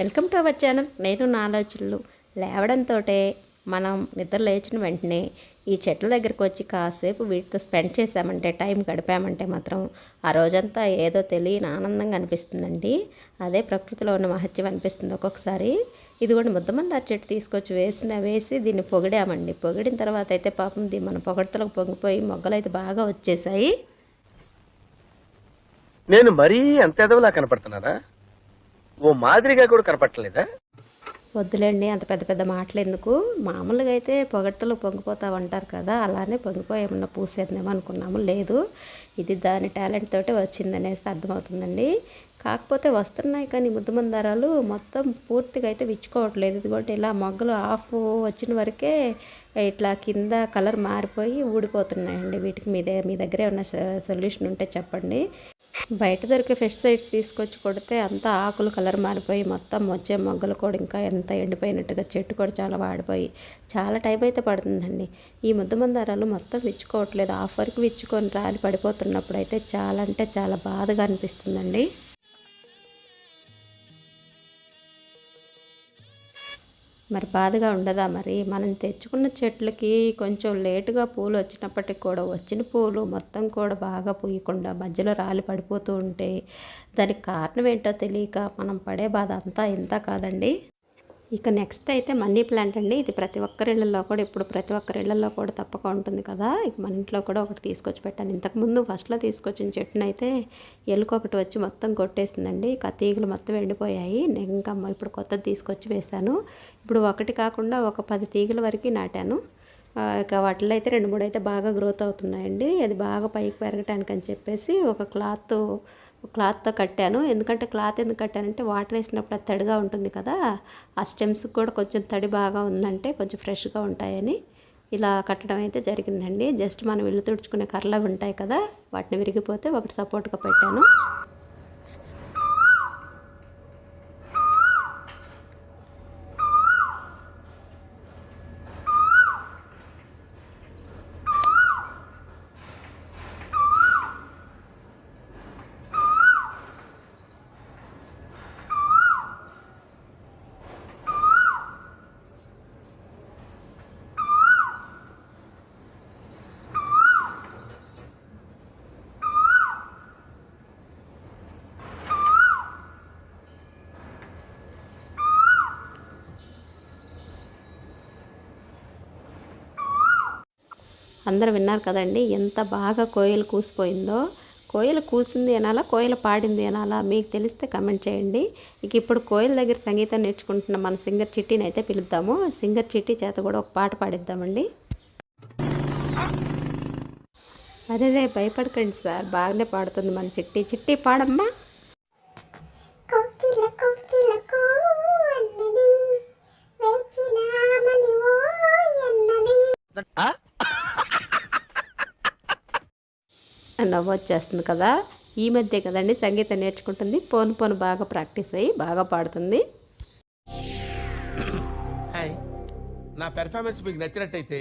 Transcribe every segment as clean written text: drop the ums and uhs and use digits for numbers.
Welcome to our channel. నేను నా ఆలోచనలు. లేవడంతో మనం నిద్ర లేచిన వెంటనే ఈ చెట్ల దగ్గరికి వచ్చి కాసేపు వీటితో స్పెండ్ చేసామంటే, టైం గడిపామంటే మాత్రం ఆ రోజంతా ఏదో తెలియని ఆనందంగా అనిపిస్తుందండి. అదే ప్రకృతిలో ఉన్న మహత్యం అనిపిస్తుంది ఒక్కొక్కసారి. ఇది కూడా ముద్దమందార చెట్టు తీసుకొచ్చి వేసి దీన్ని పొగిడామండి. పొగిడిన తర్వాత అయితే పాపం మన పొగడతలకు పొంగిపోయి మొగ్గలు అయితే బాగా వచ్చేసాయి. నేను మరీ అంత ఎదవలా కనపడుతున్నారా? ఓ మాదిరిగా కూడా కనపడలేదా? వద్దులేండి, అంత పెద్ద పెద్ద మాటలు ఎందుకు. మామూలుగా అయితే పొగడ్తలు పొంగిపోతావు అంటారు కదా, అలానే పొంగిపోయి ఏమన్నా పూసేద్దామో అనుకున్నాము. లేదు, ఇది దాని టాలెంట్ తోటి వచ్చిందనేసి అర్థమవుతుందండి. కాకపోతే వస్తున్నాయి కానీ ముద్దమందారాలు మొత్తం పూర్తిగా అయితే విచ్చుకోవట్లేదు. ఇదిగోటి ఇలా మొగ్గలు ఆఫ్ వచ్చిన వరకే ఇట్లా కింద కలర్ మారిపోయి ఊడిపోతున్నాయండి. వీటికి మీ దగ్గర ఏమన్నా సొల్యూషన్ ఉంటే చెప్పండి. బయట దొరికే పెస్టిసైడ్స్ తీసుకొచ్చి కొడితే అంతా ఆకులు కలర్ మారిపోయి మొత్తం వచ్చే మొగ్గలు కూడా ఇంకా ఎంత ఎండిపోయినట్టుగా, చెట్టు కూడా చాలా వాడిపోయి చాలా టైం అయితే పడుతుందండి. ఈ ముద్దమందారాలు మొత్తం విచ్చుకోవట్లేదు. ఆఫ్ వరకు విచ్చుకొని రాలి పడిపోతున్నప్పుడు అయితే చాలా అంటే చాలా బాధగా అనిపిస్తుందండి. మరి బాధగా ఉండదా? మరి మనం తెచ్చుకున్న చెట్లకి కొంచెం లేటుగా పూలు వచ్చినప్పటికి కూడా వచ్చిన పూలు మొత్తం కూడా బాగా పూయకుండా మధ్యలో రాలి పడిపోతూ ఉంటే దానికి కారణం ఏంటో తెలియక మనం పడే బాధ అంతా ఇంత కాదండి. ఇక నెక్స్ట్ అయితే మనీ ప్లాంట్ అండి. ఇది ప్రతి ఒక్కరిళ్ళల్లో కూడా ఇప్పుడు ప్రతి ఒక్కరిళ్ళల్లో కూడా తప్పక ఉంటుంది కదా. ఇక మన ఇంట్లో కూడా ఒకటి తీసుకొచ్చి పెట్టాను. ఇంతకుముందు ఫస్ట్లో తీసుకొచ్చిన చెట్టును అయితే ఎలుక ఒకటి వచ్చి మొత్తం కొట్టేసిందండి. ఇక తీగలు మొత్తం ఎండిపోయాయి. నేను ఇంకా ఇప్పుడు కొత్తది తీసుకొచ్చి వేశాను. ఇప్పుడు ఒకటి కాకుండా ఒక 10 తీగల వరకు నాటాను. ఇక వాటిలో అయితే 2-3 అయితే బాగా గ్రోత్ అవుతున్నాయండి. అది బాగా పైకి పెరగటానికి అని చెప్పేసి ఒక క్లాత్తో కట్టాను. ఎందుకంటే క్లాత్ ఎందుకు కట్టానంటే వాటర్ వేసినప్పుడు అది తడిగా ఉంటుంది కదా, ఆ స్టెమ్స్కి కూడా కొంచెం తడి బాగా ఉందంటే కొంచెం ఫ్రెష్గా ఉంటాయని ఇలా కట్టడం అయితే జరిగిందండి. జస్ట్ మనం ఇల్లు తుడుచుకునే కర్రలు ఉంటాయి కదా, వాటిని విరిగిపోతే ఒకటి సపోర్ట్గా పెట్టాను. అందరూ విన్నారు కదండి ఎంత బాగా కోయిల కూసిపోయిందో. కోయిల కూసింది అనాలా, కోయిల పాడింది అనాలా, మీకు తెలిస్తే కమెంట్ చేయండి. ఇక ఇప్పుడు కోయిల దగ్గర సంగీతం నేర్చుకుంటున్న మన సింగర్ చిట్టిని అయితే పిలుద్దాము. సింగర్ చిట్టి చేత కూడా ఒక పాట పాడిద్దామండి. అరే భయపడకండి సార్, బాగానే పాడుతుంది మన చిట్టి. చిట్టి పాడమ్మా. నవ్వు వచ్చేస్తుంది కదా. ఈ మధ్య కదండి సంగీతం నేర్చుకుంటుంది. పోను బాగా ప్రాక్టీస్ అయ్యి బాగా పాడుతుంది. హాయ్, నా పెర్ఫార్మెన్స్ మీకు నచ్చినట్టయితే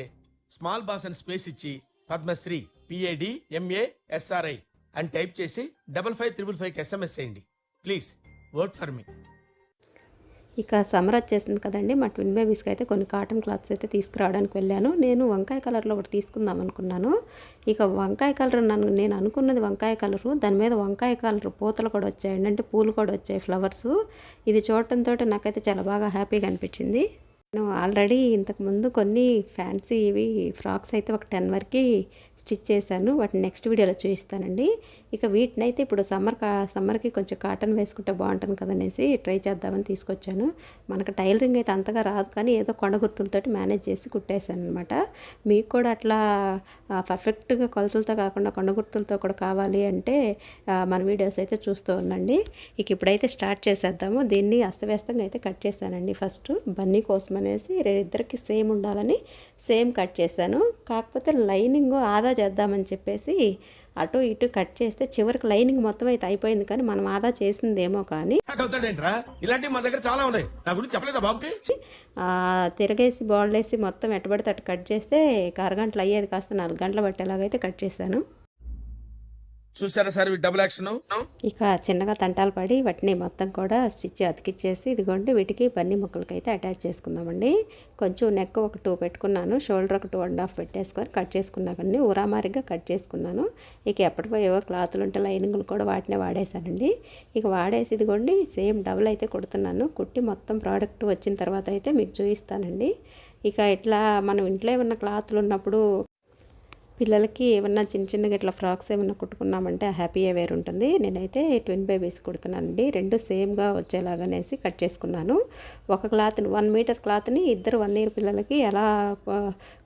స్మాల్ బాస్ అని స్పేస్ ఇచ్చి పద్మశ్రీ PADMASRI అని టైప్ చేసి 5555 SMS చేయండి ప్లీజ్. Work for me. ఇక సమ్మర్ వచ్చేసింది కదండి. మా ట్విన్ బేబీస్కి అయితే కొన్ని కాటన్ క్లాత్స్ అయితే తీసుకురావడానికి వెళ్ళాను. నేను వంకాయ కలర్లో ఒకటి తీసుకుందాం అనుకున్నాను. ఇక వంకాయ కలర్ నేను అనుకున్నది వంకాయ కలరు, దాని మీద వంకాయ కలర్ పూతలు కూడా వచ్చాయండి, అంటే పూలు కూడా వచ్చాయి, ఫ్లవర్స్. ఇది చూడటంతో నాకైతే చాలా బాగా హ్యాపీగా అనిపించింది. నేను ఆల్రెడీ ఇంతకుముందు కొన్ని ఫ్యాన్సీ ఇవి ఫ్రాక్స్ అయితే ఒక 10 వరకు స్టిచ్ చేశాను. వాటిని నెక్స్ట్ వీడియోలో చూపిస్తానండి. ఇక వీటినైతే ఇప్పుడు సమ్మర్కి కొంచెం కాటన్ వేసుకుంటే బాగుంటుంది కదనేసి ట్రై చేద్దామని తీసుకొచ్చాను. మనకు టైలరింగ్ అయితే అంతగా రాదు కానీ ఏదో కొండ గుర్తులతోటి మేనేజ్ చేసి కుట్టేశాను అనమాట. మీకు కూడా అట్లా పర్ఫెక్ట్గా కొలతలతో కాకుండా కొండ గుర్తులతో కూడా కావాలి అంటే మన వీడియోస్ అయితే చూస్తూ ఉండండి. ఇక ఇప్పుడైతే స్టార్ట్ చేసేద్దాము. దీన్ని అస్తవ్యస్తంగా అయితే కట్ చేశానండి. ఫస్ట్ బన్నీ కోసం అనేసి ఇద్దరికి సేమ్ ఉండాలని సేమ్ కట్ చేశాను. కాకపోతే లైనింగ్ ఆదా చేద్దామని చెప్పేసి అటు ఇటు కట్ చేస్తే చివరికి లైనింగ్ మొత్తం అయితే అయిపోయింది. కానీ మనం ఆదా చేసిందేమో కానీ తిరగేసి బాల్డేసి మొత్తం ఎట్టబడితే అటు కట్ చేస్తే 1 అరగంటలు అయ్యేది కాస్త 4 గంటలు పట్టేలాగైతే కట్ చేశాను. చూసారా సార్ డబుల్ యాక్షన్. ఇక చిన్నగా తంటాలు పడి వాటిని మొత్తం కూడా స్టిచ్ అతికిచ్చేసి ఇదిగోండి వీటికి బన్నీ ముక్కలకి అయితే అటాచ్ చేసుకుందామండి. కొంచెం నెక్ ఒక 2 పెట్టుకున్నాను, షోల్డర్ ఒక 2.5 పెట్టేసుకొని కట్ చేసుకున్నాకండి. ఊరామారిగా కట్ చేసుకున్నాను. ఇక ఎప్పటికో ఏవో క్లాతులు ఉంటే లైనింగ్లు కూడా వాటినే వాడేశానండి. ఇక వాడేసి ఇదిగోండి సేమ్ డబుల్ అయితే కుడుతున్నాను. కుట్టి మొత్తం ప్రోడక్ట్ వచ్చిన తర్వాత అయితే మీకు చూపిస్తానండి. ఇక ఇట్లా మనం ఇంట్లో ఏమన్నా క్లాతులు ఉన్నప్పుడు పిల్లలకి ఏమన్నా చిన్న చిన్నగా ఇట్లా ఫ్రాక్స్ ఏమన్నా కుట్టుకున్నామంటే హ్యాపీయే వేరు ఉంటుంది. నేనైతే ట్విన్ బేబీస్ కుడుతున్నానండి. 2 సేమ్గా వచ్చేలాగనేసి కట్ చేసుకున్నాను. ఒక క్లాత్ని 1 మీటర్ క్లాత్ని ఇద్దరు 1 ఇయర్ పిల్లలకి ఎలా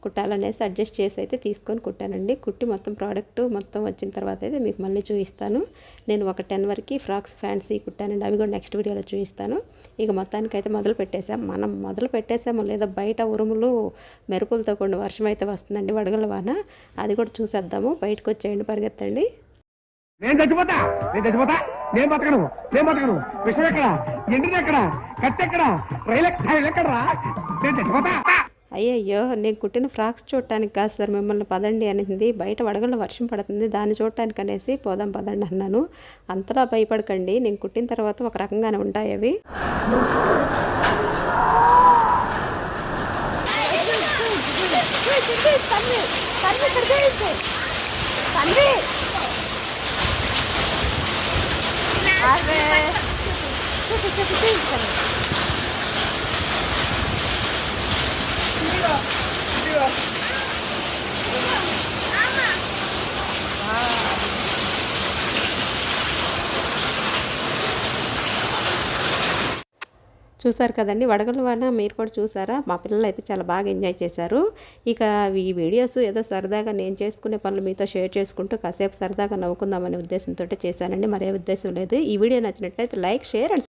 కుట్టాలనేసి అడ్జస్ట్ చేసి అయితే తీసుకొని కుట్టానండి. కుట్టి మొత్తం ప్రోడక్ట్ మొత్తం వచ్చిన తర్వాత అయితే మీకు మళ్ళీ చూపిస్తాను. నేను ఒక 10 వరకు ఫ్రాక్స్ ఫ్యాన్సీ కుట్టానండి. అవి కూడా నెక్స్ట్ వీడియోలో చూపిస్తాను. ఇక మొత్తానికైతే మొదలు పెట్టేసాం. మనం మొదలు పెట్టేసామో లేదా బయట ఉరుములు మెరుపులతో కొన్ని వర్షం అయితే వస్తుందండి, వడగల వాన. అది కూడా చూసేద్దాము. బయటకు వచ్చేయండి, పరిగెత్తండి. నేను చచ్చిపోతా నేను బతకను విషయం ఎక్కడ, ఎండిది ఎక్కడ, కత్తి ఎక్కడ, రైలు ఎక్కడరా, నేను చచ్చిపోతా. అయ్యయ్యో, నేను కుట్టిన ఫ్రాక్స్ చూడటానికి కాదు సార్ మిమ్మల్ని పదండి అనింది. బయట వడగళ్ళ వర్షం పడుతుంది, దాన్ని చూడటానికి అనేసి పోదాం పదండి అన్నాను. అంతలా భయపడకండి, నేను కుట్టిన తర్వాత ఒక రకంగానే ఉంటాయి అవి. చూసారు కదండి వడగళ్ళ వాన, మీరు కూడా చూసారా? మా పిల్లలు అయితే చాలా బాగా ఎంజాయ్ చేశారు. ఇక ఈ వీడియోస్ ఏదో సరదాగా నేను చేసుకునే పనులు మీతో షేర్ చేసుకుంటూ కాసేపు సరదాగా నవ్వుకుందామనే ఉద్దేశంతో చేశానండి, మరే ఉద్దేశం లేదు. ఈ వీడియో నచ్చినట్లయితే లైక్, షేర్ అండ్